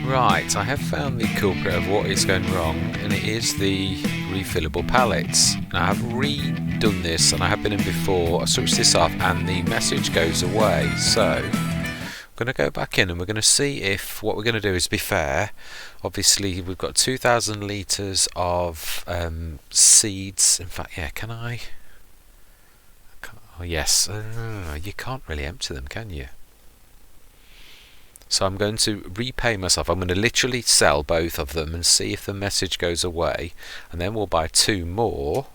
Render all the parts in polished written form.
Right, I have found the culprit of what is going wrong, and it is the refillable pallets. Now I have redone this, and I have been in before. I switched this off and the message goes away, so I'm going to go back in and we're going to see if what we're going to do is be fair. Obviously we've got 2,000 litres of seeds. In fact, yeah, can I? Oh yes, you can't really empty them, can you? So I'm going to repay myself. I'm going to literally sell both of them and see if the message goes away, and then we'll buy 2 more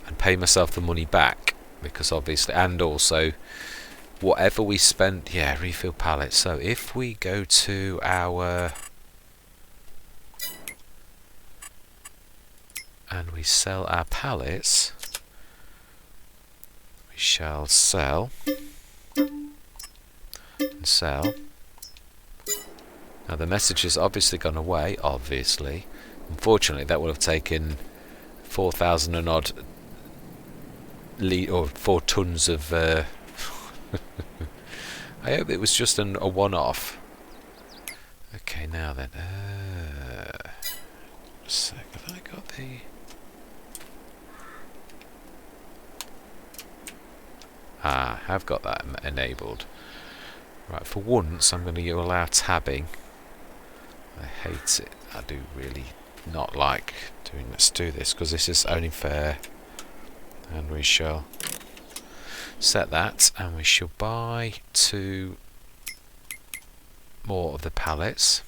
and pay myself the money back, because obviously, and also whatever we spent, yeah, refill pallets. So if we go to our and we sell our pallets, we shall sell and sell. Now the message has obviously gone away, obviously. Unfortunately that would have taken 4,000 and odd or 4 tons of I hope it was just a one-off. Okay, now then, a sec, have I got the... I've got that enabled. Right, for once I'm going to allow tabbing. I hate it. I do really not like doing. Let's do this because this is only fair. And we shall set that, and we shall buy 2 more of the pallets.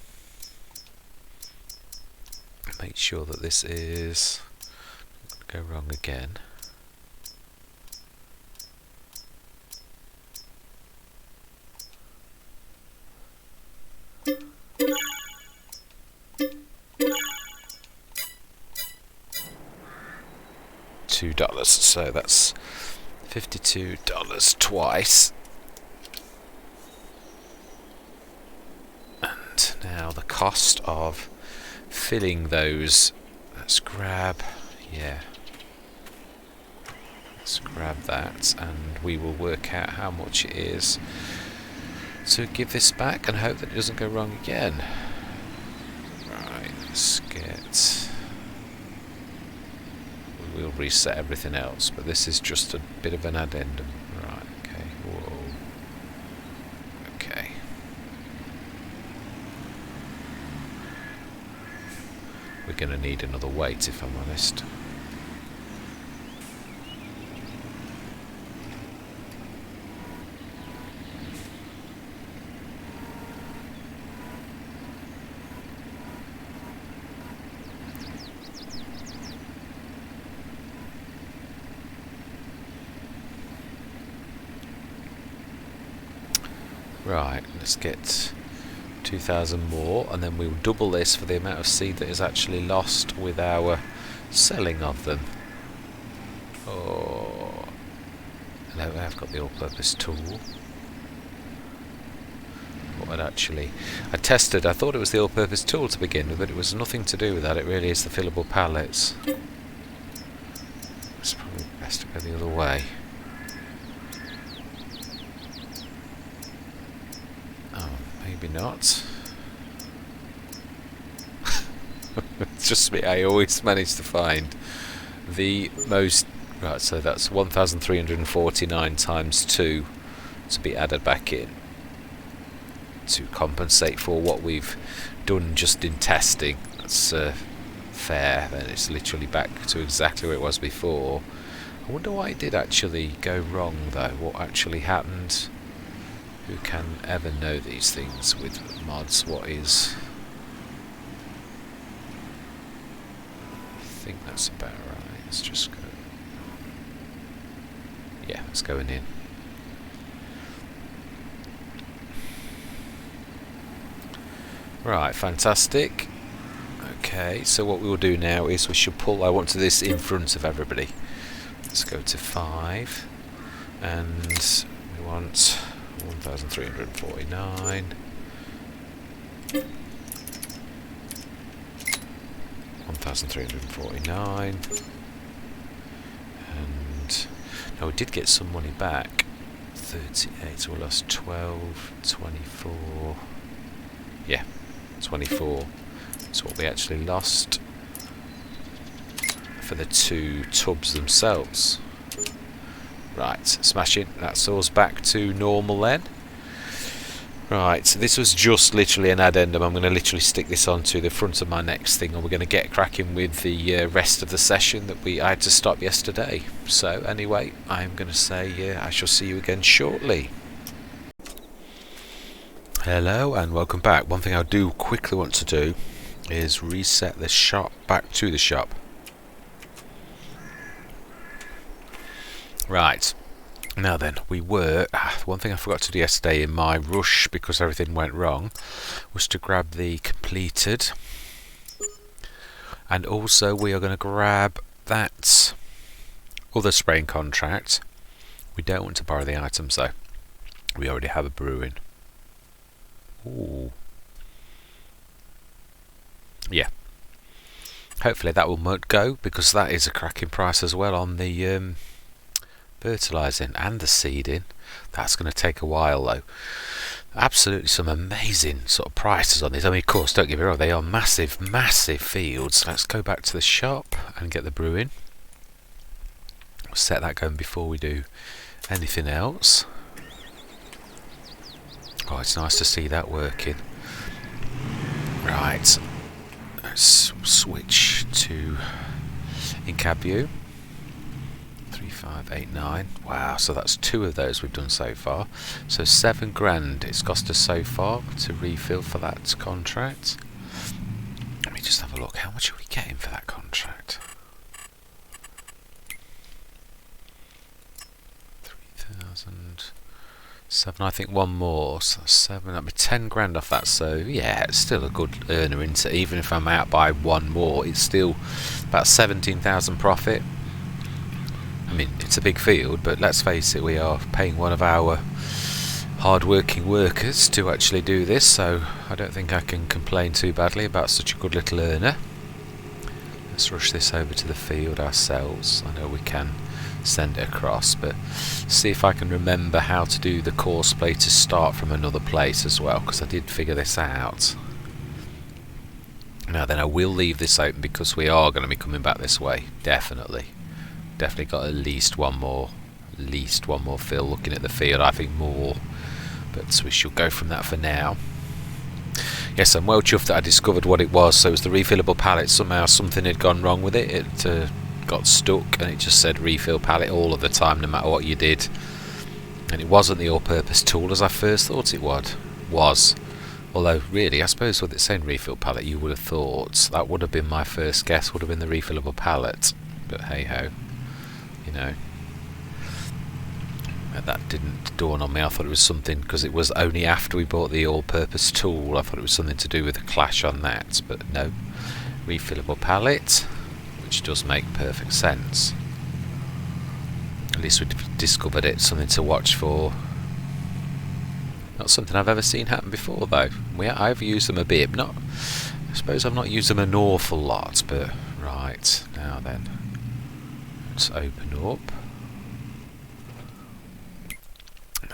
Make sure that this is go wrong again. $2, so that's $52 twice. And now the cost of filling those, let's grab that, and we will work out how much it is to give this back and hope that it doesn't go wrong again. Right, let's get... We'll reset everything else, but this is just a bit of an addendum. Right, okay, whoa. Okay. We're going to need another weight, if I'm honest. Right, let's get 2,000 more, and then we'll double this for the amount of seed that is actually lost with our selling of them. Oh, and I've got the all-purpose tool. What I tested, I thought it was the all-purpose tool to begin with, but it was nothing to do with that. It really is the fillable pallets. It's probably best to go the other way. Maybe not. It's just me. I always manage to find the most. Right, so that's 1,349 times 2 to be added back in to compensate for what we've done just in testing. That's fair. Then it's literally back to exactly where it was before. I wonder why it did actually go wrong though. What actually happened? Who can ever know these things with mods? What is... I think that's about right. Let's just go... Yeah, it's going in. Right, fantastic. Okay, so what we will do now is we should pull... I want to do this in front of everybody. Let's go to 5. And we want... 1,349. 1,349. And now we did get some money back. 38, so we lost 12, 24. Yeah, 24. That's what we actually lost for the 2 tubs themselves. Right, smashing. That's us back to normal then. Right, so this was just literally an addendum. I'm going to literally stick this onto the front of my next thing, and we're going to get cracking with the rest of the session that I had to stop yesterday. So anyway, I'm going to say I shall see you again shortly. Hello and welcome back. One thing I do quickly want to do is reset the shop back to the shop. Right. Now then, one thing I forgot to do yesterday in my rush because everything went wrong was to grab the completed, and also we are going to grab that other spraying contract. We don't want to borrow the items though, we already have a brewing. Ooh. Yeah, hopefully that will go, because that is a cracking price as well on the fertilising and the seeding. That's going to take a while though. Absolutely some amazing sort of prices on these. I mean, of course, don't get me wrong, they are massive fields. Let's go back to the shop and get the brewing. Set that going before we do anything else. Oh, it's nice to see that working. Right, let's switch to in-cab view. 3589. Wow, so that's 2 of those we've done so far. So £7,000 it's cost us so far to refill for that contract. Let me just have a look. How much are we getting for that contract? 3,007. I think one more. So 7. That'd be £10,000 off that. So yeah, it's still a good earner, isn't it? Even if I'm out by one more, it's still about 17,000 profit. I mean, it's a big field, but let's face it, we are paying one of our hard-working workers to actually do this, so I don't think I can complain too badly about such a good little earner. Let's rush this over to the field ourselves. I know we can send it across, but see if I can remember how to do the course play to start from another place as well, because I did figure this out. Now then, I will leave this open because we are going to be coming back this way, definitely got at least one more fill. Looking at the field, I think more, but we shall go from that for now. Yes, I'm well chuffed that I discovered what it was. So it was the refillable pallet. Somehow something had gone wrong with it. It got stuck and it just said refill pallet all of the time, no matter what you did. And it wasn't the all-purpose tool as I first thought it was. Although really, I suppose with it saying refill pallet, you would have thought that would have been my first guess, would have been the refillable pallet. But hey ho. You know, that didn't dawn on me. I thought it was something, because it was only after we bought the all-purpose tool, I thought it was something to do with the clash on that, but no, refillable pallet, which does make perfect sense. At least we discovered it, something to watch for. Not something I've ever seen happen before though. I've used them a bit, I suppose I've not used them an awful lot, but right, now then. Let's open up.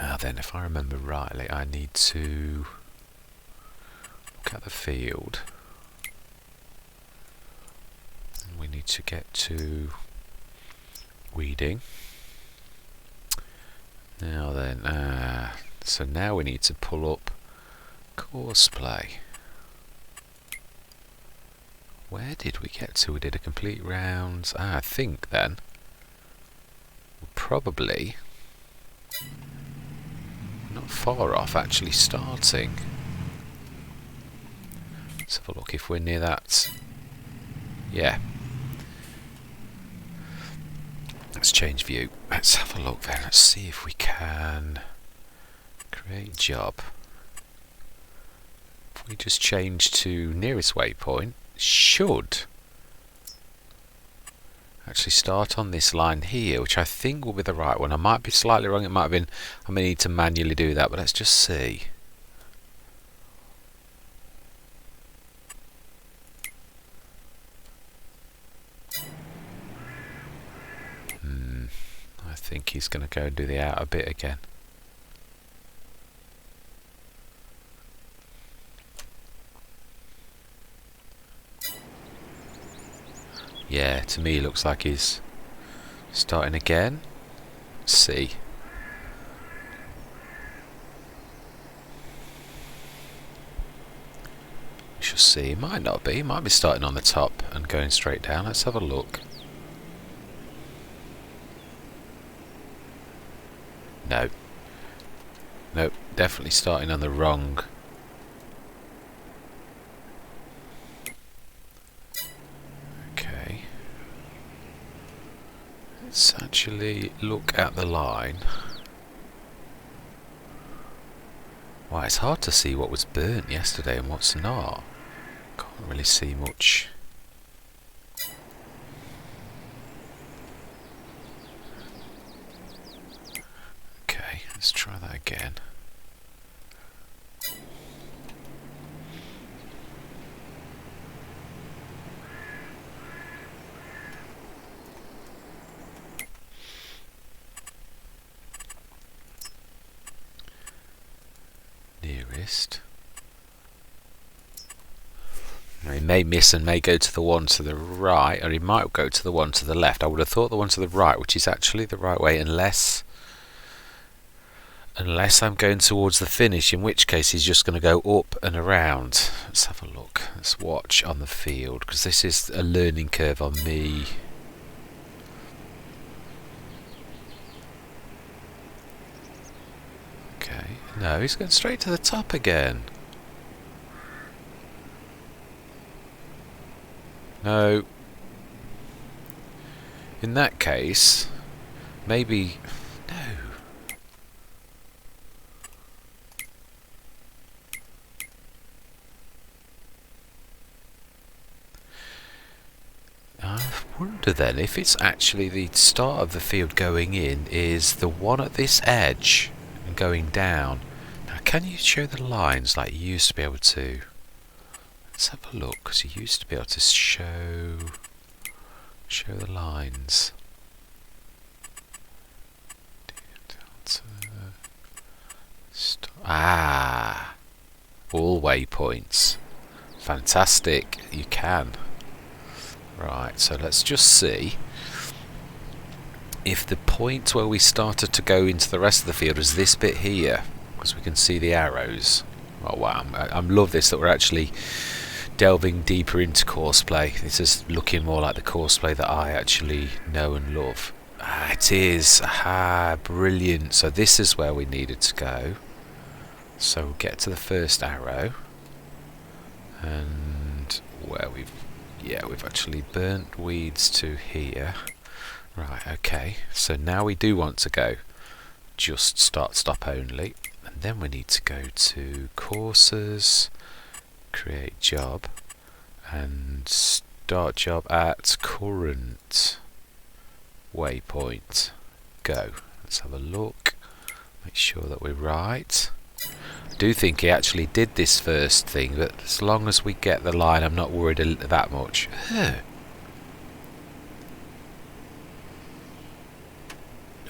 Now then, if I remember rightly, I need to look at the field. And we need to get to weeding. Now then, so now we need to pull up course play. Where did we get to? We did a complete round. I think then we're probably not far off actually starting. Let's have a look if we're near that. Yeah. Let's change view. Let's have a look then. Let's see if we can create job. If we just change to nearest waypoint, should actually start on this line here, which I think will be the right one. I might be slightly wrong. It might have been, I may need to manually do that, but let's just see. I think he's going to go and do the outer bit again. Yeah, to me it looks like he's starting again. Let's see. We shall see. It might not be. He might be starting on the top and going straight down. Let's have a look. No. Nope, definitely starting on the wrong. Okay. Let's actually look at the line. Wow, it's hard to see what was burnt yesterday and what's not. Can't really see much. Okay, let's try that again. Nearest. Now he may miss and may go to the one to the right, or he might go to the one to the left. I would have thought the one to the right, which is actually the right way, unless I'm going towards the finish, in which case he's just going to go up and around. Let's have a look. Let's watch on the field, because this is a learning curve on me. Okay, no, he's going straight to the top again. No. In that case, maybe... No. I wonder then if it's actually the start of the field going in is the one at this edge and going down. Now, can you show the lines like you used to be able to? Let's have a look, because you used to be able to show the lines. Ah, all waypoints. Fantastic, you can. Right, so let's just see if the point where we started to go into the rest of the field is this bit here, because we can see the arrows. Oh wow, I love this, that we're actually delving deeper into courseplay. This is looking more like the courseplay that I actually know and love. Ah, it is. Aha, brilliant. So this is where we needed to go. So we'll get to the first arrow, and where we've actually burnt weeds to here. Right, okay. So now we do want to go just stop only, and then we need to go to courses, create job, and start job at current waypoint. Go. Let's have a look. Make sure that we're right. I do think he actually did this first thing, but as long as we get the line, I'm not worried that much.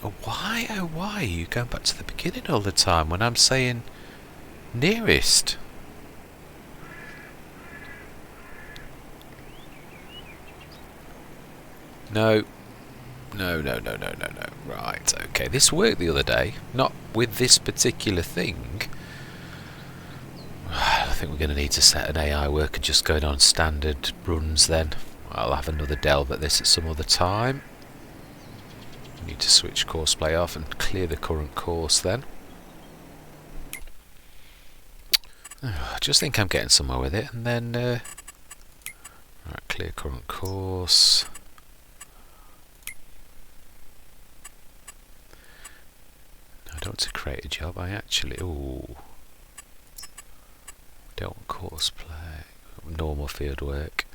Oh, why are you going back to the beginning all the time when I'm saying nearest? No. Right, okay. This worked the other day. Not with this particular thing. I think we're going to need to set an AI worker just going on standard runs then. I'll have another delve at this at some other time. Need to switch courseplay off and clear the current course then. I just think I'm getting somewhere with it, and then right, clear current course. I don't want to create a job. I actually don't want courseplay, normal field work.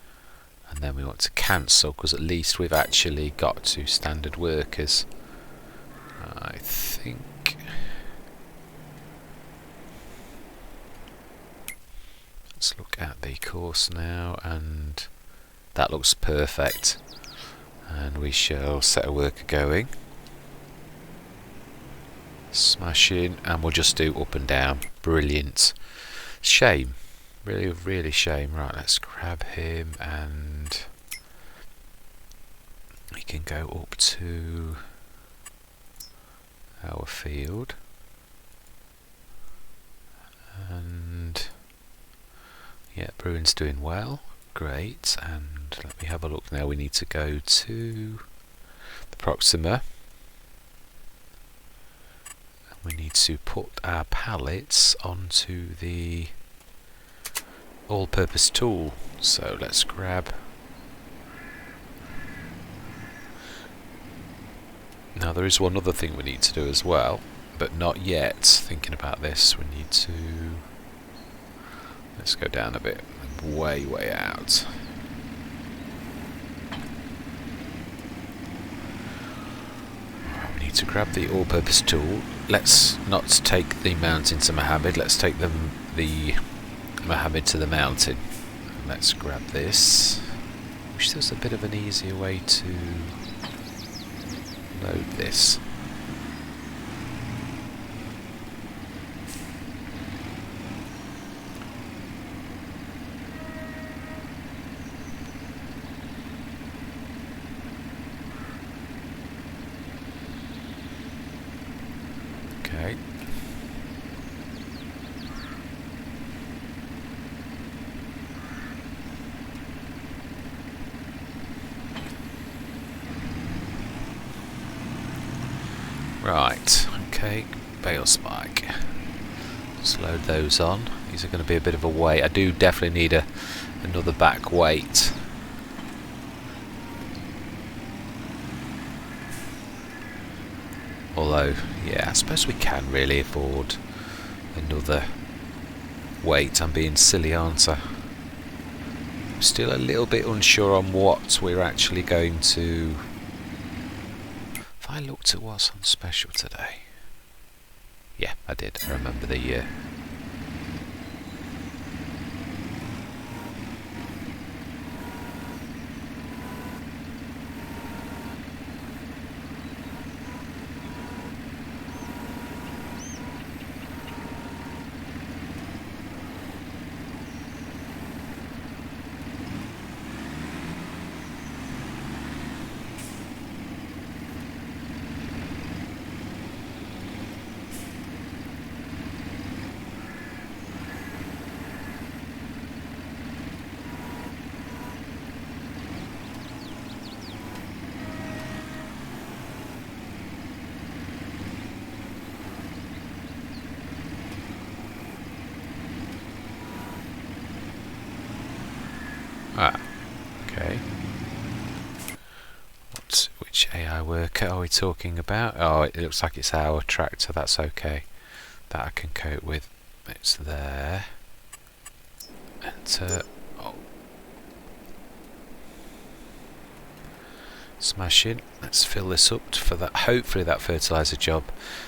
And then we want to cancel, because at least we've actually got two standard workers. I think. Let's look at the course now, and that looks perfect. And we shall set a worker going. Smashing, and we'll just do up and down. Brilliant. Shame. Really shame. Right, let's grab him and can go up to our field, and yeah, Bruin's doing well, great. And let me have a look now. We need to go to the Proxima. We need to put our pallets onto the all-purpose tool. So let's grab. Now there is one other thing we need to do as well, but not yet. Thinking about this, we need to. Let's go down a bit, way out. We need to grab the all-purpose tool. Let's not take the mountain to Mohammed. Let's take the Mohammed to the mountain. Let's grab this. Wish there was a bit of an easier way to load this. Okay. Right, okay, bale spike. Just load those on. These are going to be a bit of a weight. I do definitely need another back weight. Although, yeah, I suppose we can really afford another weight. I'm being silly, aren't I? I'm still a little bit unsure on what we're actually going to. If I looked at what's on special today. Yeah, I did. I remember the year. Ah, okay. Which AI worker are we talking about? Oh, it looks like it's our tractor. That's okay. That I can cope with. It's there. Enter. Oh. Smashing. Let's fill this up for that. Hopefully that fertilizer job.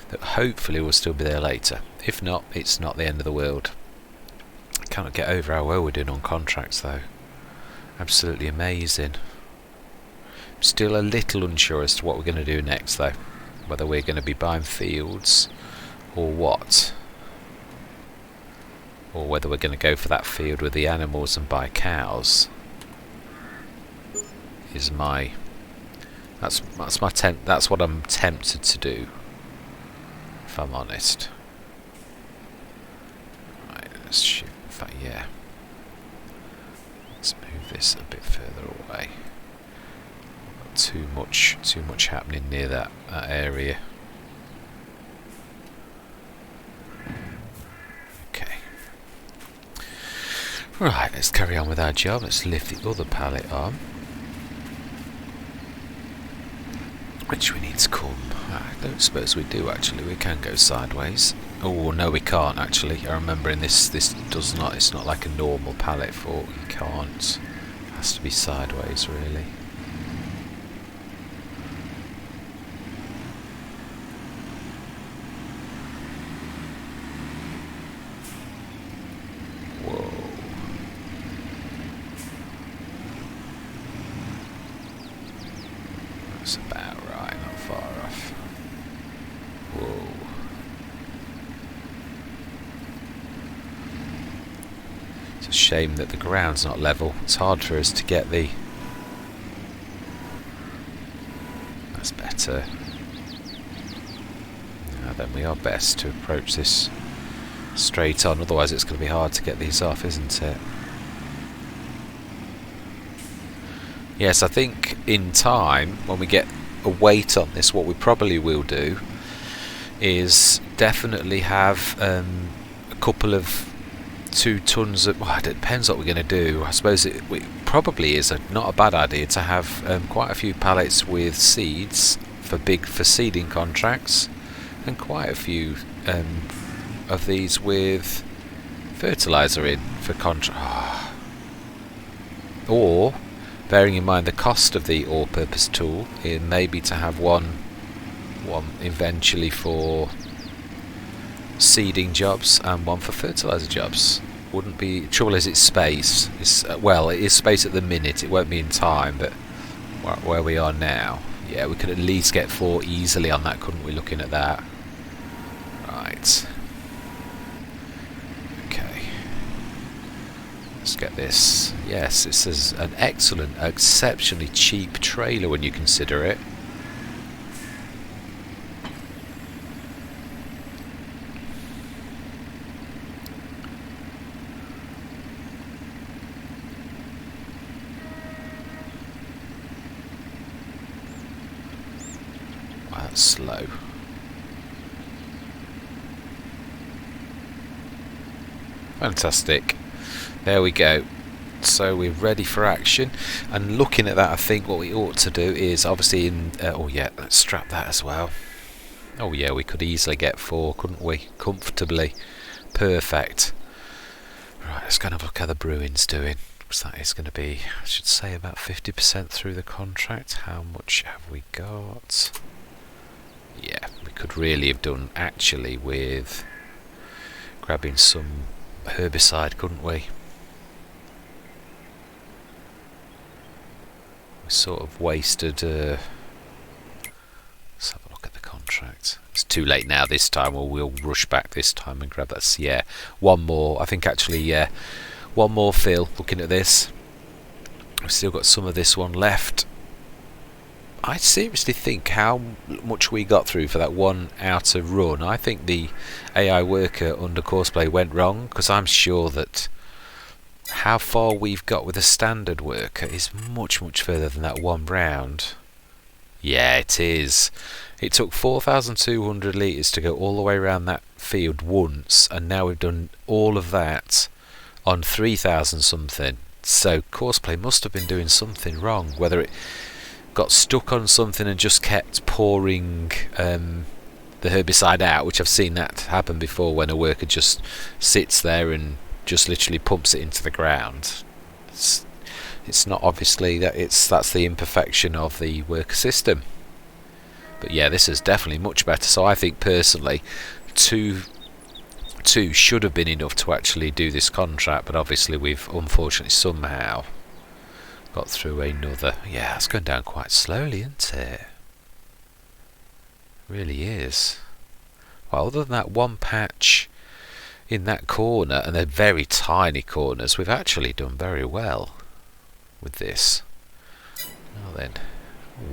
That hopefully will still be there later. If not, it's not the end of the world. I cannot get over how well we're doing on contracts though. Absolutely amazing. I'm still a little unsure as to what we're going to do next though. Whether we're going to be buying fields or what. Or whether we're going to go for that field with the animals and buy cows. Is my that's what I'm tempted to do. If I'm honest. Right, let's shoot. In fact, yeah. Let's move this a bit further away. Too much happening near that area. Okay. Right, let's carry on with our job. Let's lift the other pallet on. Which we need to come. I don't suppose we do actually. We can go sideways. Oh no, we can't actually. I remember in this does not. It's not like a normal pallet fork. You can't. It has to be sideways really. Whoa. That's about right. Not far off. Whoa. It's a shame that the ground's not level. It's hard for us to get the That's better. Now then, we are best to approach this straight on, otherwise it's going to be hard to get these off, isn't it? Yes, I think in time, when we get a weight on this, what we probably will do is definitely have a couple of 2 tons of, well, it depends what we're going to do. I suppose it probably is not a bad idea to have quite a few pallets with seeds for seeding contracts, and quite a few of these with fertilizer in for contract. Or, bearing in mind the cost of the all-purpose tool, it may be to have one eventually for seeding jobs and one for fertilizer jobs. Wouldn't be. Trouble is, it's space. Well, it is space at the minute. It won't be in time, but where we are now, yeah, we could at least get 4 easily on that, couldn't we? Looking at that, right? Okay, let's get this. Yes, this is an excellent, exceptionally cheap trailer when you consider it. Slow. Fantastic. There we go. So we're ready for action, and looking at that, I think what we ought to do is obviously oh yeah, let's strap that as well. Oh yeah, we could easily get 4, couldn't we? Comfortably. Perfect. Right, let's go and have a look how the brewing's doing. So that is going to be, I should say, about 50% through the contract. How much have we got? Yeah, we could really have done actually with grabbing some herbicide, couldn't we? We sort of wasted. Let's have a look at the contract. It's too late now this time, or we'll rush back this time and grab that. Yeah, one more. I think actually, yeah, one more fill. Looking at this, we've still got some of this one left. I seriously think how much we got through for that one outer run. I think the AI worker under Courseplay went wrong, because I'm sure that how far we've got with a standard worker is much, much further than that one round. Yeah, it is. It took 4,200 litres to go all the way around that field once, and now we've done all of that on 3,000 something. So Courseplay must have been doing something wrong, whether it got stuck on something and just kept pouring the herbicide out, which I've seen that happen before when a worker just sits there and just literally pumps it into the ground. It's not obviously that that's the imperfection of the worker system. But yeah, this is definitely much better. So I think personally, two should have been enough to actually do this contract, but obviously we've unfortunately somehow got through another. Yeah, it's going down quite slowly, isn't it? Really is. Well, other than that one patch in that corner, and they're very tiny corners, we've actually done very well with this. Now then,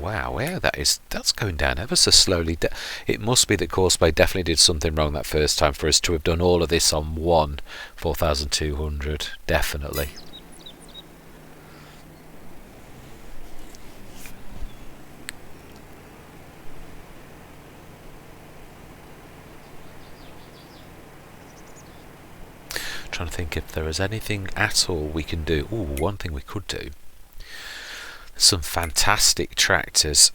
wow, yeah, that's going down ever so slowly. It must be that Courseplay definitely did something wrong that first time for us to have done all of this on one 4,200, definitely. Trying to think if there is anything at all we can do. Ooh, one thing we could do. Some fantastic tractors.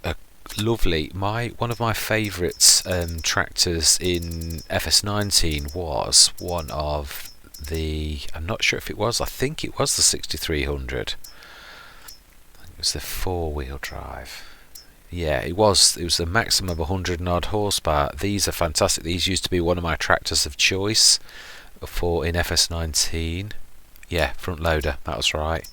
Lovely. One of my favourite tractors in FS19 was one of the. I'm not sure if it was. I think it was the 6300. I think it was the 4-wheel drive. Yeah, it was. It was a maximum of 100 and odd horsepower. These are fantastic. These used to be one of my tractors of choice for in FS19. Yeah, front loader, that was right.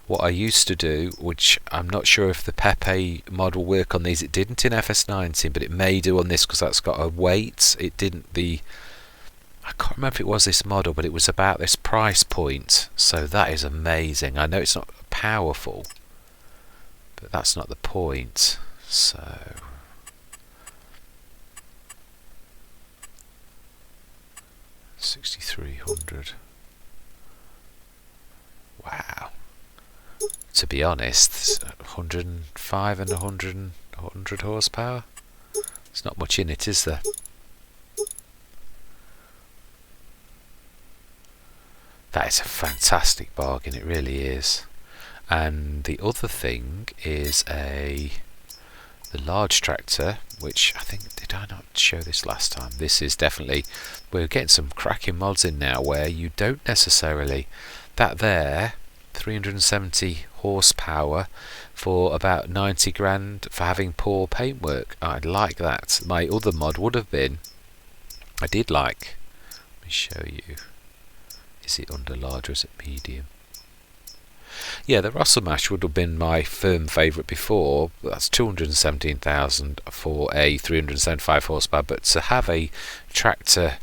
What I used to do, which I'm not sure if the Pepe mod will work on these, it didn't in FS19, but it may do on this because that's got a weight. It didn't I can't remember if it was this model, but it was about this price point. So that is amazing. I know it's not powerful, but that's not the point. So 6,300. Wow. To be honest, 105 and 100 horsepower. There's not much in it, is there? That is a fantastic bargain, it really is. And the other thing is the large tractor, which I think, did I not show this last time? This is definitely, we're getting some cracking mods in now where you don't necessarily, that there, 370 horsepower for about 90 grand for having poor paintwork. I'd like that. My other mod would have been, I did like, let me show you, is it under large or is it medium? Yeah, the Rosselmash would have been my firm favourite before. That's 217,000 for a 375 horsepower, but to have a tractor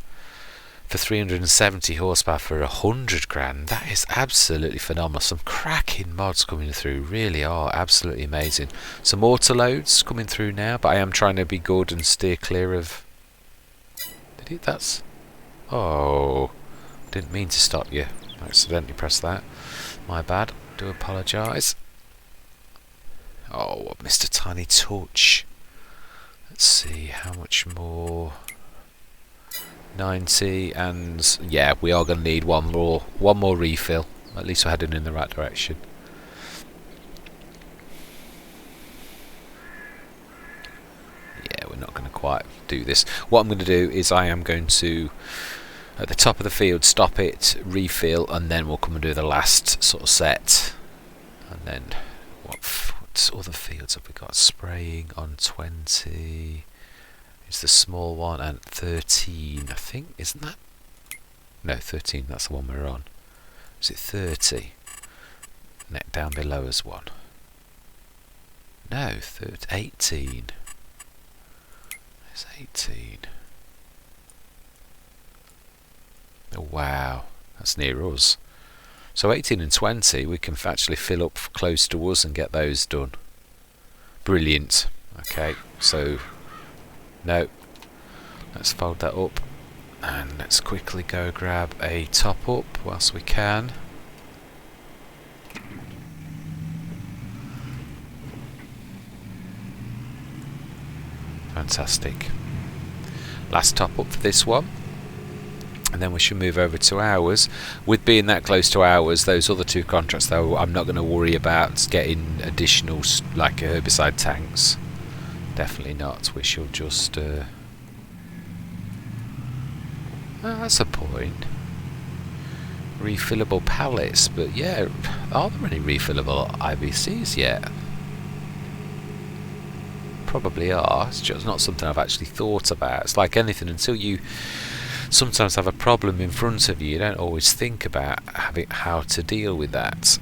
for 370 horsepower for 100 grand, that is absolutely phenomenal. Some cracking mods coming through, really are absolutely amazing. Some autoloads coming through now, but I am trying to be good and steer clear of... Did it? That's... Oh, didn't mean to stop you. I accidentally pressed that. My bad. Do apologise. Oh, I've missed a tiny touch. Let's see how much more. 90, and yeah, we are going to need one more refill. At least we're heading in the right direction. Yeah, we're not going to quite do this. What I'm going to do is I am going to, at the top of the field, stop it, refill, and then we'll come and do the last sort of set. And then what other fields have we got? Spraying on 20 is the small one, and 13 I think, isn't that? No, 13, that's the one we're on. Is it 30? Net down below is one. No, 18. There's 18. Oh wow, that's near us. So 18 and 20 we can actually fill up close to us and get those done. Brilliant. Okay, so no, let's fold that up and let's quickly go grab a top up whilst we can. Fantastic. Last top up for this one, and then we should move over to ours. With being that close to ours, those other two contracts though, I'm not going to worry about getting additional like herbicide tanks. Definitely not. We shall just that's a point. Refillable pallets, but yeah, are there any refillable IBCs yet? Probably are. It's just not something I've actually thought about. It's like anything, until you sometimes have a problem in front of you, you don't always think about how to deal with that.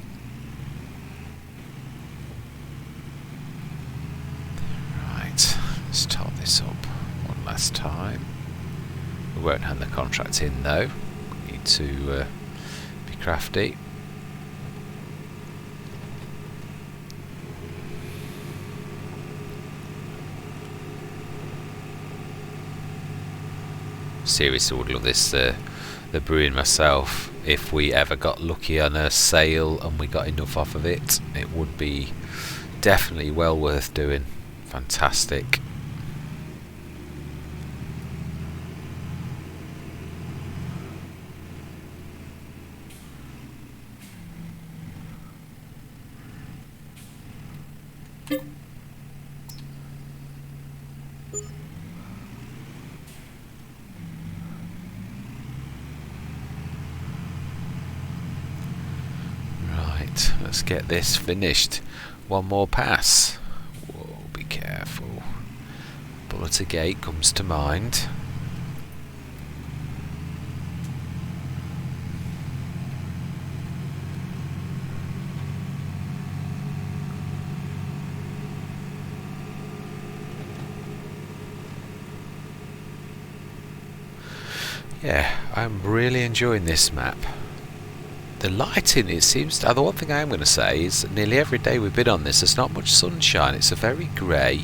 Right, let's top this up one last time. We won't hand the contract in though. We need to be crafty. Seriously, would love this the brewing myself. If we ever got lucky on a sale and we got enough off of it, it would be definitely well worth doing. Fantastic. Let's get this finished. One more pass. Whoa, be careful. Bullet Gate comes to mind. Yeah, I'm really enjoying this map. the lighting, it seems, the one thing I am going to say is that nearly every day we've been on this, there's not much sunshine. It's a very grey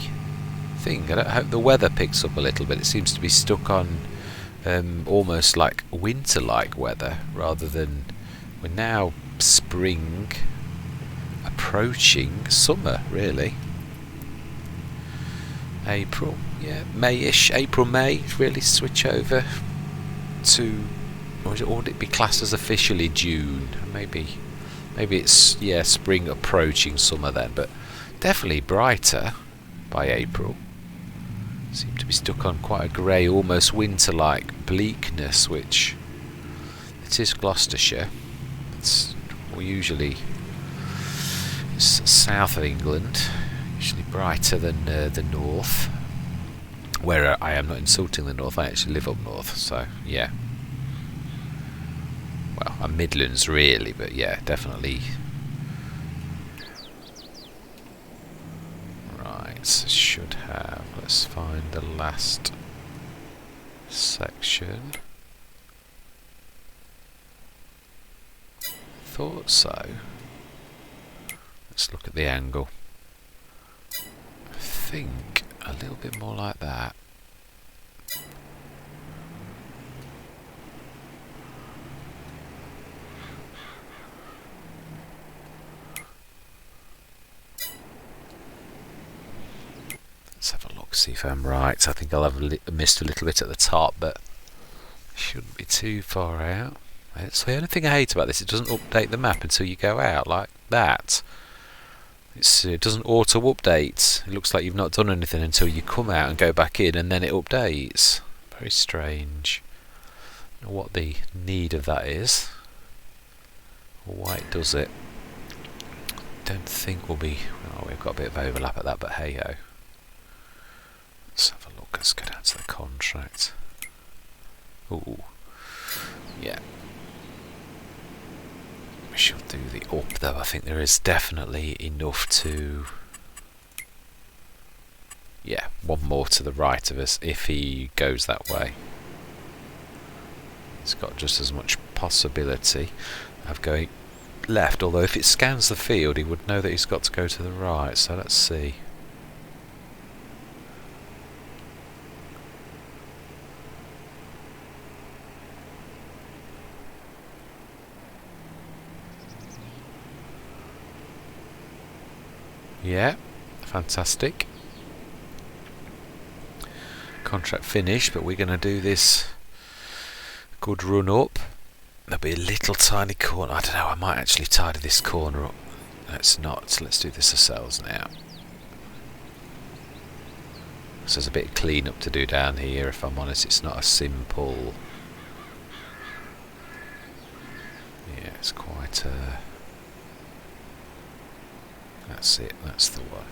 thing. I hope the weather picks up a little bit. It seems to be stuck on almost like winter-like weather, rather than, we're now spring approaching summer, really. April, yeah, May-ish, April, May, really switch over to, or would it be classed as officially June? Maybe it's, yeah, spring approaching summer then, but definitely brighter by April. Seem to be stuck on quite a grey, almost winter-like bleakness, which it is Gloucestershire. It's usually south of England, usually brighter than the north. Where I am not insulting the north, I actually live up north, so yeah. Well, I'm Midlands really, but yeah, definitely. Right, should have. Let's find the last section. Thought so. Let's look at the angle. I think a little bit more like that. Let's have a look, see if I'm right. I think I'll have missed a little bit at the top, but shouldn't be too far out. That's the only thing I hate about this. It doesn't update the map until you go out, like that. It doesn't auto-update. It looks like you've not done anything until you come out and go back in, and then it updates. Very strange. I don't know what the need of that is, or why it does it. Don't think we'll be... Oh, we've got a bit of overlap at that, but hey-ho. Let's have a look. Let's go down to the contract. Ooh. Yeah. We shall do the up though. I think there is definitely enough to... Yeah, one more to the right of us if he goes that way. It's got just as much possibility of going left, although if it scans the field he would know that he's got to go to the right, so let's see. Yeah, fantastic. Contract finished, but we're going to do this good run up. There'll be a little tiny corner. I don't know, I might actually tidy this corner up. Let's not. Let's do this ourselves now. So there's a bit of clean up to do down here. If I'm honest, it's not a simple... Yeah, it's quite a... That's it, that's the one.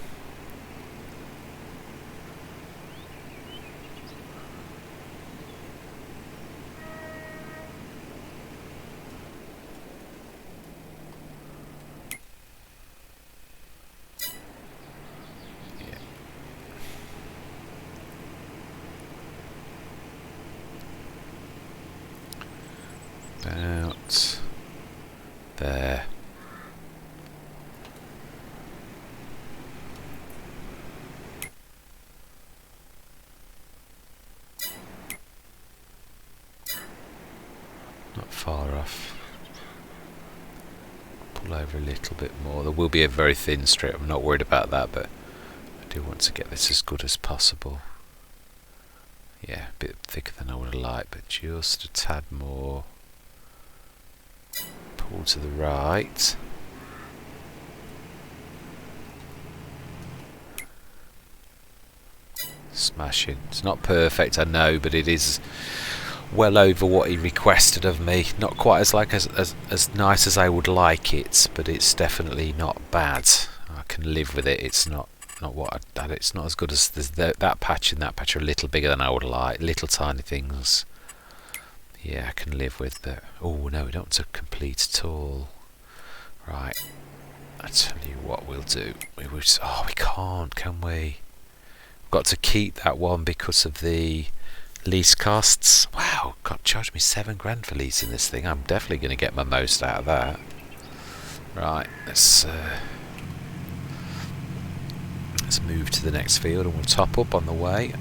Yeah. About there. Not far off. Pull over a little bit more. There will be a very thin strip. I'm not worried about that, but I do want to get this as good as possible. Yeah, a bit thicker than I would have liked, but just a tad more. Pull to the right. Smashing. It's not perfect, I know, but it is well over what he requested of me. Not quite as nice as I would like it, but it's definitely not bad. I can live with it. It's not what it's not as good as that patch and that patch are a little bigger than I would like. Little tiny things. Yeah, I can live with that. Oh no, we don't want to complete at all. Right. I tell you what we'll do. We can't, can we? We've got to keep that one because of the Lease costs. Wow, God, charge me £7 for leasing this thing. I'm definitely going to get my most out of that. Right, let's move to the next field and we'll top up on the way.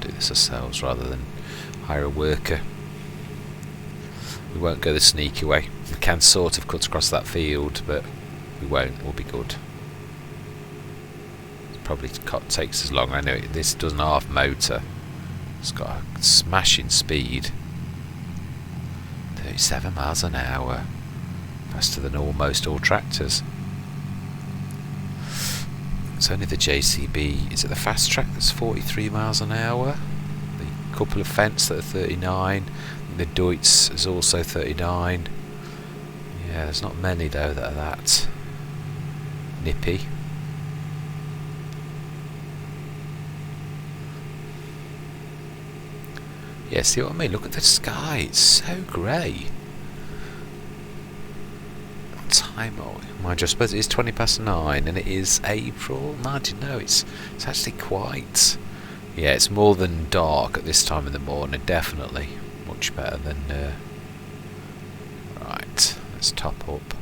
Do this ourselves rather than hire a worker. We won't go the sneaky way. We can sort of cut across that field, but we won't. We'll be good. It probably takes as long. I know this doesn't have motor. It's got a smashing speed. 37 miles an hour. Faster than almost all tractors. It's only the JCB. Is it the fast track that's 43 miles an hour? The couple of Fendt that are 39. The Deutz is also 39. Yeah, there's not many though that are that nippy. Yeah, see what I mean? Look at the sky, it's so grey. What time are we? I just suppose it is 20 past 9 and it is April. No, I didn't know. It's actually quite... Yeah, it's more than dark at this time in the morning, definitely. Much better than... Right, let's top up.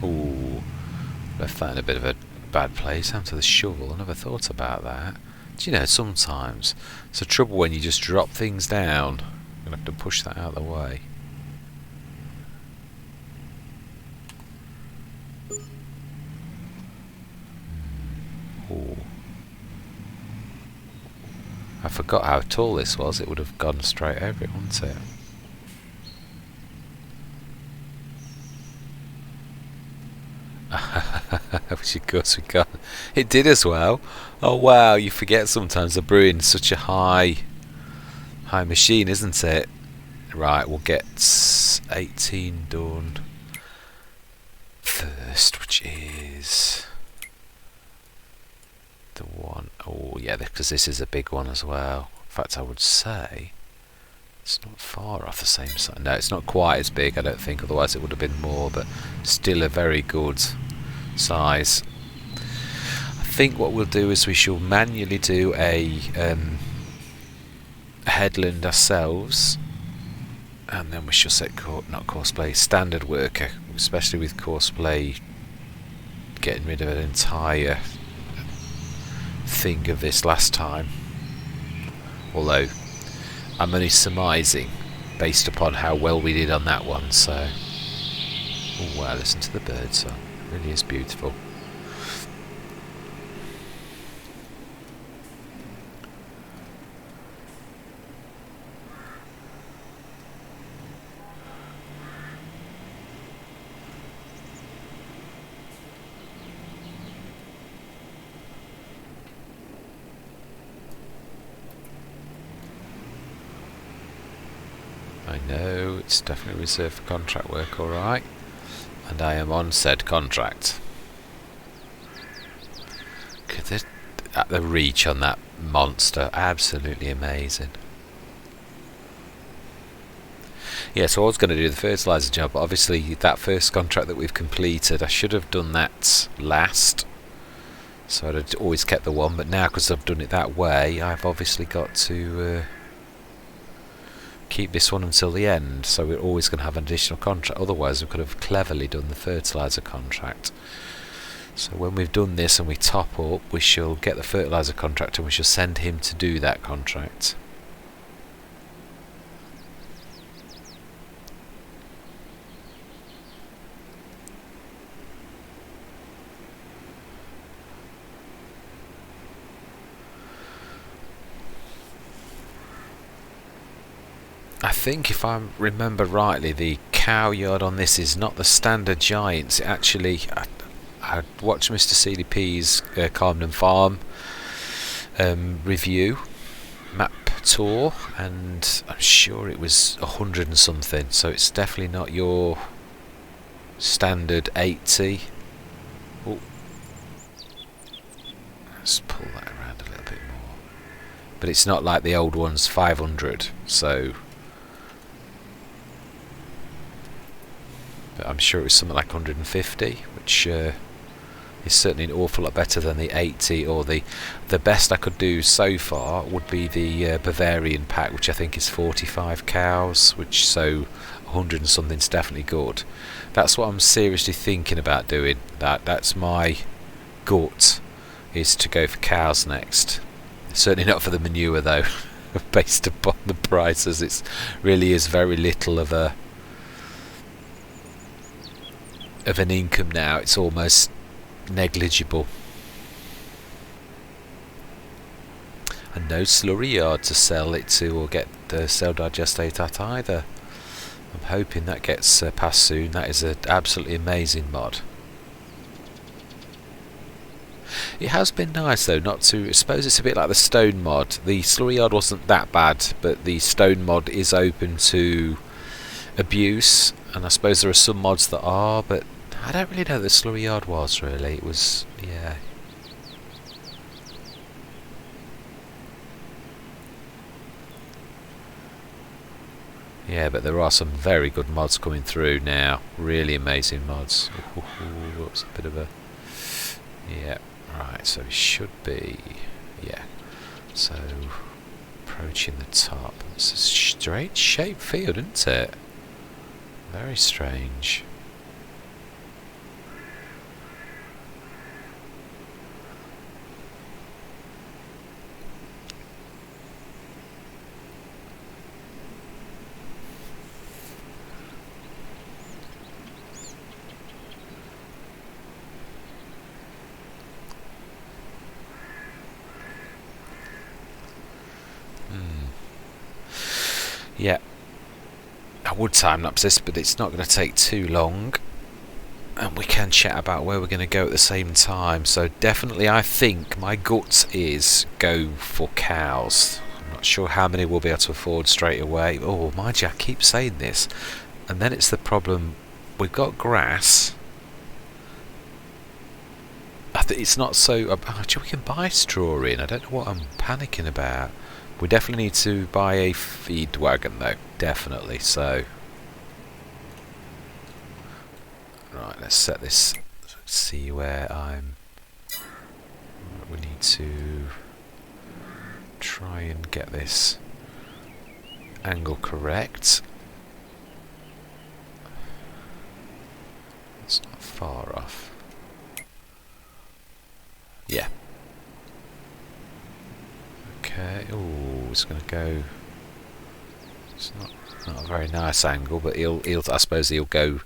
Ooh, left that in a bit of a bad place, down to the shovel. I never thought about that. Do you know, sometimes it's a trouble when you just drop things down. I'm going to have to push that out of the way. Ooh. I forgot how tall this was. It would have gone straight over it, wouldn't it? Which of course we got. It did as well. Oh wow, you forget sometimes the brewing's such a high machine, isn't it? Right, we'll get 18 done first, which is the one. Oh yeah, because this is a big one as well. In fact, I would say it's not far off the same size. No, it's not quite as big, I don't think, otherwise it would have been more, but still a very good size. I think what we'll do is we shall manually do a headland ourselves, and then we shall set not Courseplay, standard worker, especially with Courseplay getting rid of an entire thing of this last time. Although I'm only surmising based upon how well we did on that one, so... Oh wow, listen to the bird song. It really is beautiful. I know, it's definitely reserved for contract work, alright. And I am on said contract. At the reach on that monster, absolutely amazing. Yeah, so I was going to do the fertiliser job, but obviously that first contract that we've completed, I should have done that last. So I'd have always kept the one, but now because I've done it that way, I've obviously got to... keep this one until the end, so we're always going to have an additional contract. Otherwise we could have cleverly done the fertiliser contract. So when we've done this and we top up, we shall get the fertiliser contract and we shall send him to do that contract. I think if I remember rightly, the cow yard on this is not the standard Giants. It actually, I watched Mr. CDP's Carmden Farm review map tour, and I'm sure it was 100 and something. So it's definitely not your standard 80. Oh, let's pull that around a little bit more. but it's not like the old one's 500. So, but I'm sure it was something like 150, which is certainly an awful lot better than the 80, or the best I could do so far would be the Bavarian pack, which I think is 45 cows, which, so 100 and something's definitely good. That's what I'm seriously thinking about doing. That's my gut, is to go for cows next. Certainly not for the manure though, based upon the prices. It really is very little of an income now. It's almost negligible. And no slurry yard to sell it to or get the cell digestate at either. I'm hoping that gets passed soon. That is an absolutely amazing mod. It has been nice though not to, I suppose it's a bit like the stone mod. The slurry yard wasn't that bad, but the stone mod is open to abuse, and I suppose there are some mods that are, but I don't really know the slurry yard was really. It was, yeah. Yeah, but there are some very good mods coming through now. Really amazing mods. What's a bit of a... Yeah, right, so it should be... Yeah, so approaching the top. It's a strange shaped field, isn't it? Very strange. Yeah, I would time-lapse this, but it's not going to take too long, and we can chat about where we're going to go at the same time. So definitely I think my gut is go for cows. I'm not sure how many we'll be able to afford straight away. Oh, mind you, I keep saying this, and then it's the problem, we've got grass. I think it's not so... we can buy straw in, I don't know what I'm panicking about. We definitely need to buy a feed wagon though, definitely. So, right, let's set this, see where I'm... We need to try and get this angle correct. It's not far off. Yeah. Okay, oh, it's going to go... It's not a very nice angle, but I suppose he'll go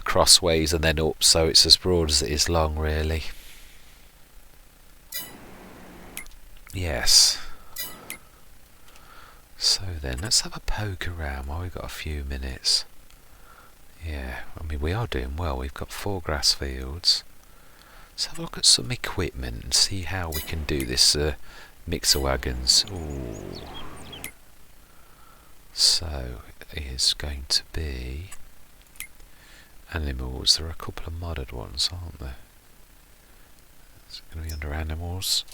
crossways and then up, so it's as broad as it is long, really. Yes. So then, let's have a poke around while we've got a few minutes. Yeah, I mean, we are doing well. We've got 4 grass fields. Let's have a look at some equipment and see how we can do this mixer wagons. Ooh. So it is going to be animals. There are a couple of modded ones, aren't there? Is it going to be under animals?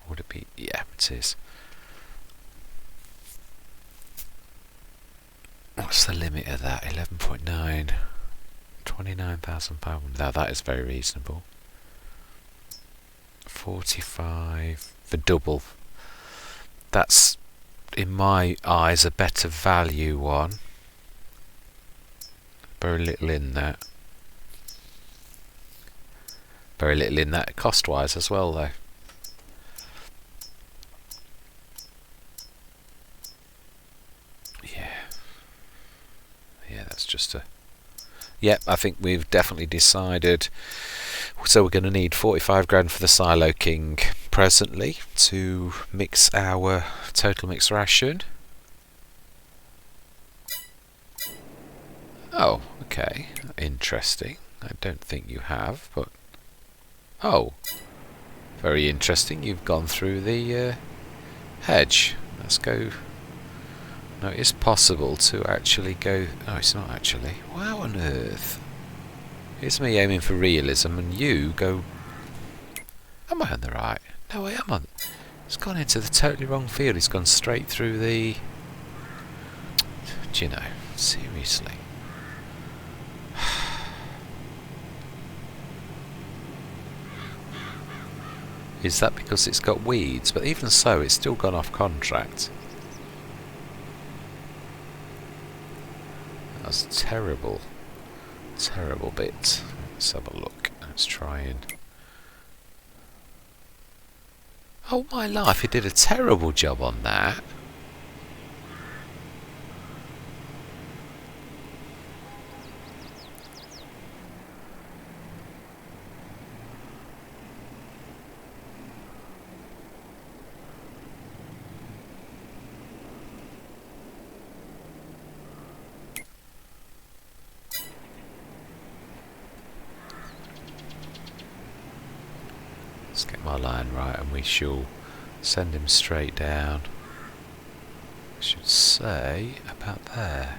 Or would it be? Yeah, it is. What's the limit of that? 11.9. 29,500. Now that is very reasonable. 45 for double. That's, in my eyes, a better value one. Very little in that. Very little in that cost-wise as well, though. Yeah. Yeah, that's just a... Yep, I think we've definitely decided. So we're going to need 45 grand for the Silo King presently to mix our total mix ration. Oh, okay, interesting. I don't think you have, but oh, very interesting. You've gone through the hedge. Let's go. No, it is possible to actually go... No, it's not actually. Wow on earth. Here's me aiming for realism and you go... Am I on the right? No, I am on... It's gone into the totally wrong field. It's gone straight through the... Do you know? Seriously. Is that because it's got weeds? But even so, it's still gone off contract. That was a terrible, terrible bit. Let's have a look. Let's try and... Oh my life, he did a terrible job on that. Let's get my line right and we shall send him straight down. I should say about there.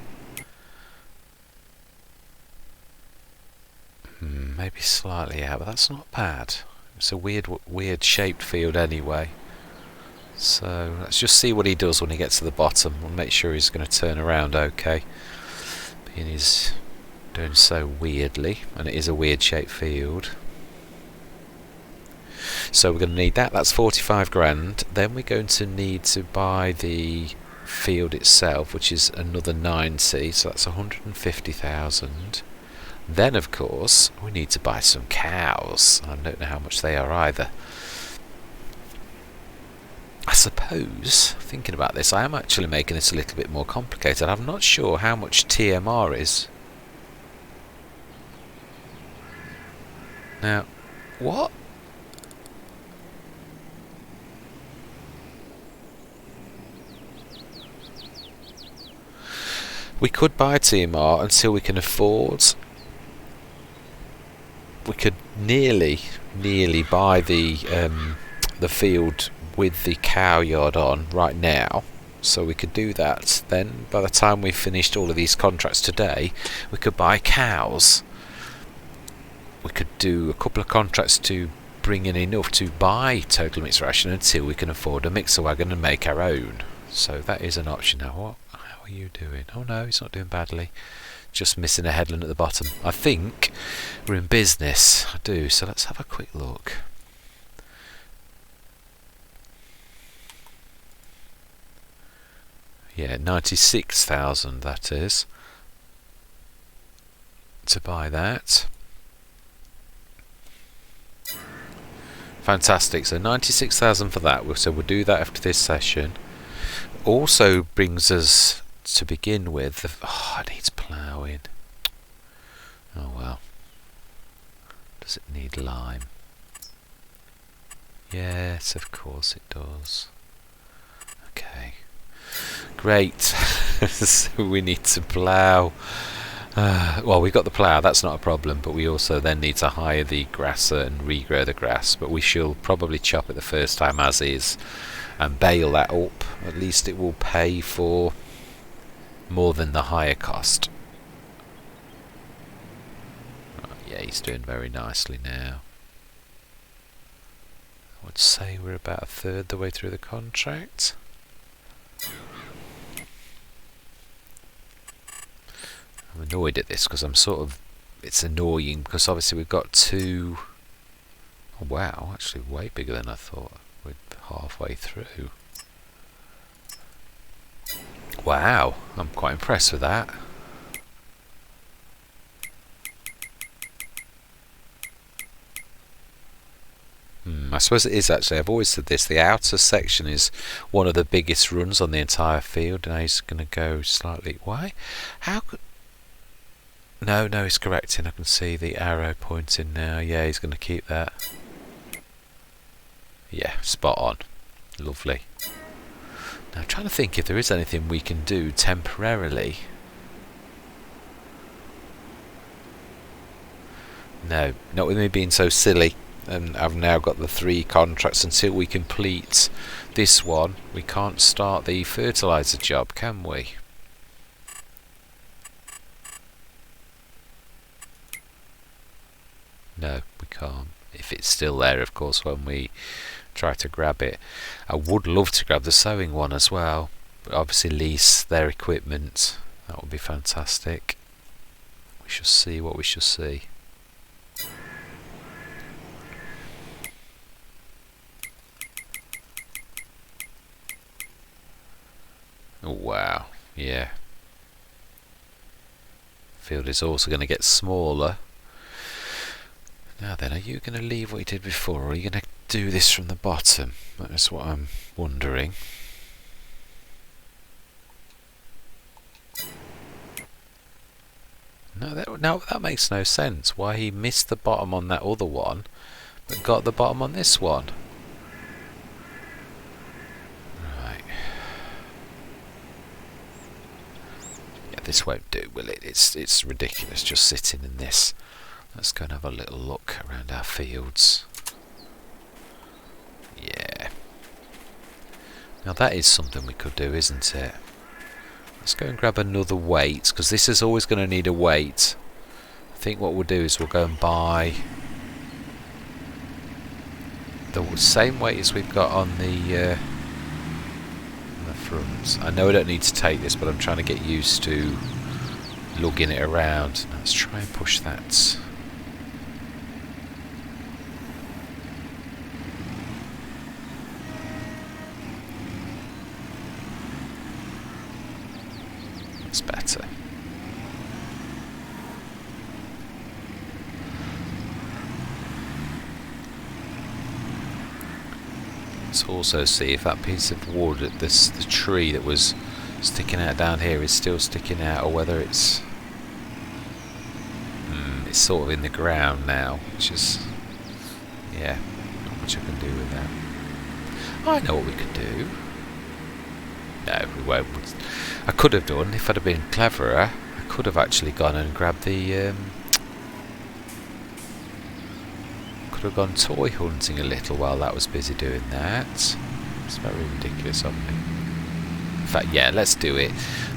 Maybe slightly out, but that's not bad. It's a weird shaped field anyway. So let's just see what he does when he gets to the bottom. We'll make sure he's going to turn around okay. Being he's doing so weirdly, and it is a weird shaped field. So we're going to need that. That's 45 grand. Then we're going to need to buy the field itself, which is another 90. So that's 150,000. Then, of course, we need to buy some cows. I don't know how much they are either. I suppose, thinking about this, I am actually making this a little bit more complicated. I'm not sure how much TMR is. Now, what? We could buy TMR until we can afford. We could nearly buy the field with the cow yard on right now, so we could do that. Then by the time we've finished all of these contracts today, we could buy cows. We could do a couple of contracts to bring in enough to buy total mixed ration until we can afford a mixer wagon and make our own. So that is an option. Now what? How are you doing? Oh no, he's not doing badly. Just missing a headland at the bottom. I think we're in business. I do. So let's have a quick look. Yeah, 96,000 that is. To buy that. Fantastic. So 96,000 for that. So we'll do that after this session. Also brings us to begin with. It needs ploughing. Oh well. Does it need lime? Yes, of course it does. Okay. Great. So we need to plough. Well, we've got the plough, that's not a problem, but we also then need to hire the grasser and regrow the grass. But we shall probably chop it the first time as is and bale that up. At least it will pay for more than the hire cost. Yeah, he's doing very nicely now. I would say we're about a third the way through the contract. I'm annoyed at this because it's annoying because obviously we've got two. Oh wow, actually way bigger than I thought. We're halfway through. Wow, I'm quite impressed with that. I suppose it is actually. I've always said this. The outer section is one of the biggest runs on the entire field. Now he's going to go slightly. Why? How could... No, he's correcting. I can see the arrow pointing now. Yeah, he's going to keep that. Yeah, spot on. Lovely. Now I'm trying to think if there is anything we can do temporarily. No, not with me being so silly. And I've now got the 3 contracts. Until we complete this one, we can't start the fertiliser job, can we? No, we can't. If it's still there, of course, when we try to grab it. I would love to grab the sewing one as well, but obviously lease their equipment. That would be fantastic. We shall see what we shall see. Oh wow, yeah. Field is also going to get smaller. Now then, are you going to leave what you did before, or are you going to do this from the bottom? That is what I'm wondering. No, that makes no sense. Why he missed the bottom on that other one, but got the bottom on this one. Right. Yeah, this won't do, will it? It's ridiculous just sitting in this. Let's go and have a little look around our fields. Yeah. Now that is something we could do, isn't it? Let's go and grab another weight, because this is always going to need a weight. I think what we'll do is we'll go and buy the same weight as we've got on the front. I know I don't need to take this, but I'm trying to get used to lugging it around. Let's try and push that. That's better. Let's also see if that piece of wood, the tree that was sticking out down here, is still sticking out, or whether it's sort of in the ground now, which is, yeah, not much I can do with that. I know what we could do. No, we won't. I could have done, if I'd have been cleverer, I could have actually gone and grabbed the could have gone toy hunting a little while that was busy doing that. It's very ridiculous of me. In fact, yeah, let's do it.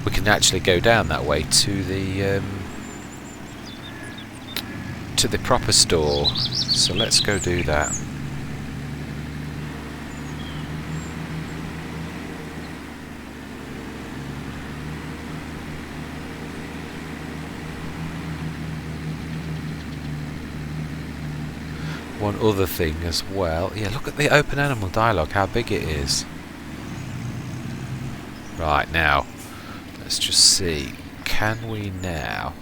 We can actually go down that way to the proper store. So let's go do that. One other thing as well. Yeah, look at the open animal dialogue, how big it is. Right, now, let's just see. Can we now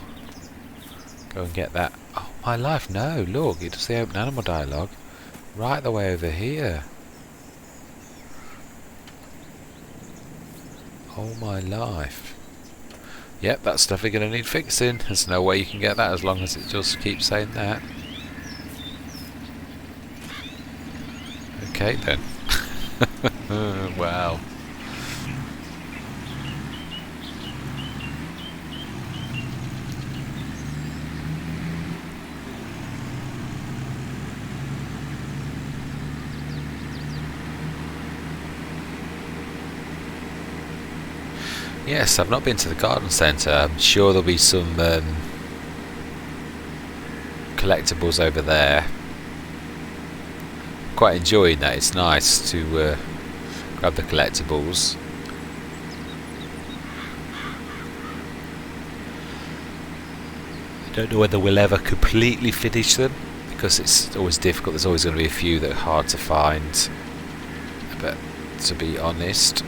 go and get that? Oh, my life, no, look, it does the open animal dialogue right the way over here. Oh, my life. Yep, that's definitely going to need fixing. There's no way you can get that as long as it just keeps saying that. Okay then. Wow. Yes, I've not been to the garden centre. I'm sure there'll be some collectibles over there. Quite enjoying that. It's nice to grab the collectibles. I don't know whether we'll ever completely finish them, because it's always difficult. There's always going to be a few that are hard to find, but to be honest,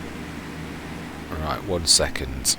right, 1 second.